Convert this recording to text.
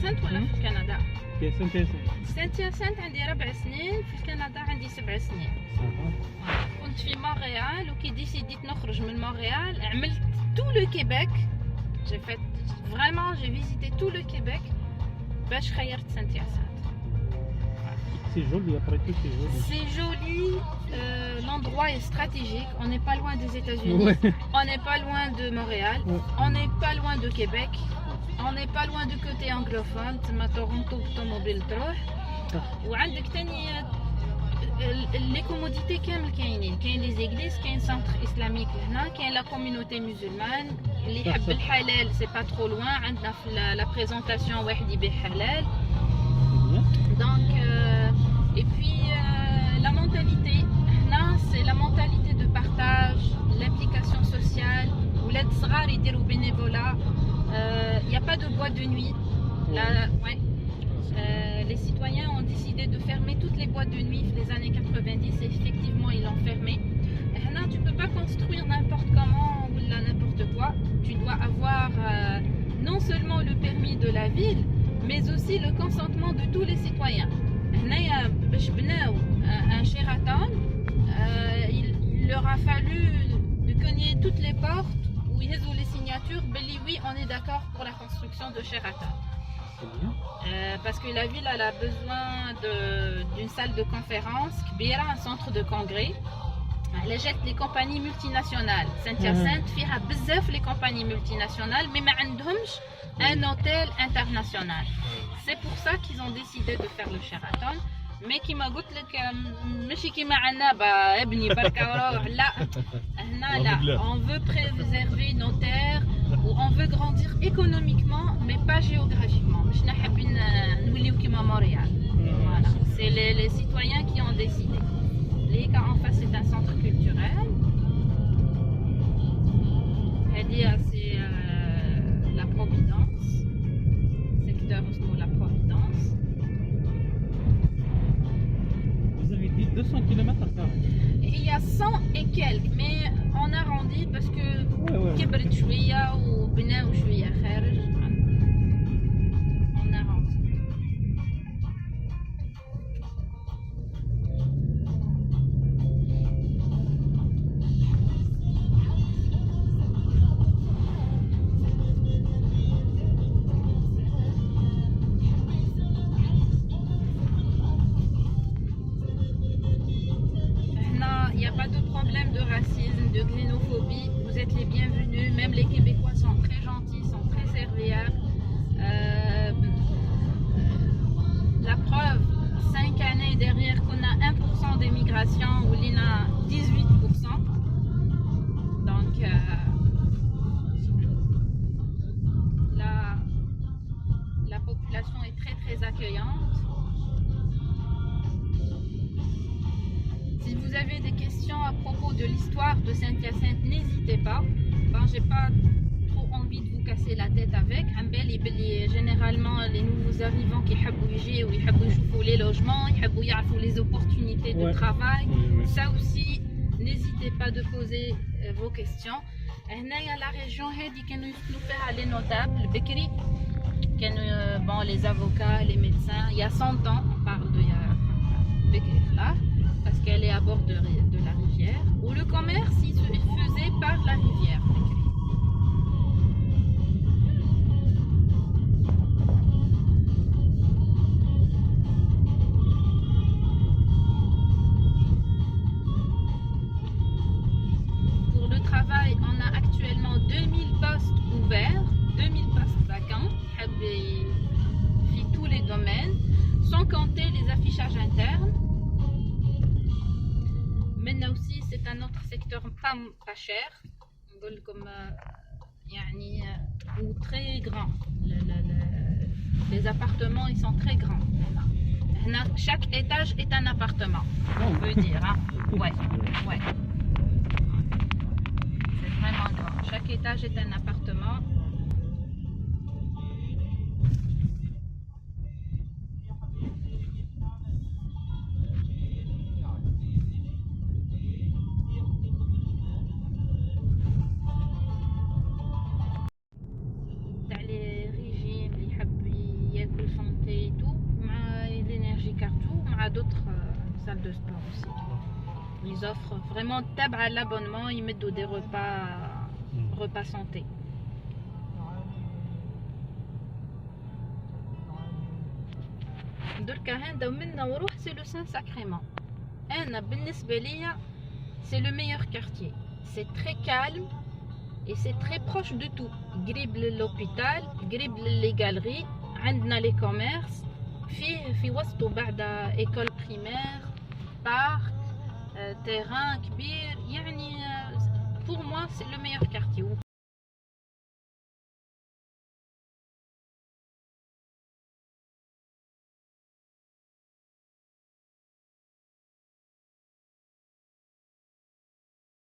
سانت ولا في كندا؟ في سنتين. سانت عندي 4 سنين، في كندا عندي 7 سنين. كنت في مونريال وكي ديسيديت نخرج من مونريال عملت تو لو كيبيك. J'ai fait vraiment, j'ai visité tout le Québec. باش خيرت سانت-ياسين. C'est joli, après tout, c'est joli. C'est joli, l'endroit est stratégique, on n'est pas loin des États-Unis, Ouais. on n'est pas loin de Montréal, Ouais. on n'est pas loin de Québec, on n'est pas loin du côté anglophone, تما Toronto بالطوموبيل تروح. وعندك تاني les commodités كامل كاينين، كاين لي زيغليز، كاين سنتر اسلاميك هنا، كاين لا كوميونيتي مسلمان اللي يحب الحلال سي با ترو لوان، عندنا في لا بريزونطاسيون واحد يبيع حلال. Donc, et puis la mentalité, c'est la mentalité de partage, l'implication sociale, où l'aide صغار يديروا bénévolat. Il n'y a pas de boîte de nuit. Là, ouais. Les citoyens ont décidé de fermer toutes les boîtes de nuit les années 90 et effectivement ils l'ont fermé. Là, tu ne peux pas construire n'importe comment ou n'importe quoi. Tu dois avoir non seulement le permis de la ville, mais aussi le consentement de tous les citoyens. باش بناو un Sheraton, il leur a fallu de cogner toutes les portes où ils ont les signatures. Oui, on est d'accord pour la construction de Sheraton. Parce que la ville elle a besoin d'une salle de conférence, un centre de congrès. Elle jette les compagnies multinationales. Saint-Hyacinthe فيها بزاف les compagnies multinationales, mais ما عندهمش un hôtel international. C'est pour ça qu'ils ont décidé de faire le Sheraton. Mais كيما قلت لك ماشي كيما عندنا ابني بركة وروح، لا هنا لا، on veut préserver nos terres ou on veut grandir économiquement mais pas géographiquement. مش حابين نوليو كيما مونريال. Voilà, c'est les citoyens qui ont décidé. Les cas en face c'est un centre culturel. C'est la Providence, secteur la Providence. Vous avez dit 200 km/h. Il y a 100 et quelques, mais on arrondit parce que كبرت شوية وبناو شوية خارج. On arrondit. Il n'y a pas de problème de racisme, de xénophobie. Vous êtes les bienvenus. Même les Québécois sont très gentils, sont très serviables. La preuve, 5 années derrière qu'on a 1% d'émigration ou l'on a 18%. Donc, la population est très très accueillante. Si vous avez des questions à propos de l'histoire de Saint-Hyacinthe, n'hésitez pas. Bon, j'ai pas trop envie de vous casser la tête avec. Généralement, les nouveaux arrivants qui يحبوا les logements, les opportunités de travail. Ça aussi, n'hésitez pas de poser vos questions. هنايا la région هذه كانوا يسكنوا فيها les notables بكري. Bon, les avocats, les médecins, il y a 100 ans, on parle de بكري là. Parce qu'elle est à bord de la rivière, où le commerce il se faisait par la rivière. Pour le travail, on a actuellement 2000 postes ouverts, 2000 postes vacants, dans tous les domaines, sans compter les affichages internes. Maintenant aussi, c'est un autre secteur pas cher, comme ou très grand. Les appartements, ils sont très grands. Chaque étage est un appartement, on peut dire. Hein? Ouais. C'est vraiment grand. Chaque étage est un appartement. ياكل salle de sport aussi. Ils offrent vraiment تبع l'abonnement, ils mettent des repas santé. دركا هندا ومنا وروح سي لو سان ساكريمون. انا بالنسبه ليا سي لو ميور كارتيer. سي تري كالم et c'est très proche de tout. قريب للوبيتال، قريب للي غالري، عندنا لي كوميرس، في وسطه بعد ايكول بريمير، بارك، تيران كبير، يعني pour moi c'est le meilleur quartier.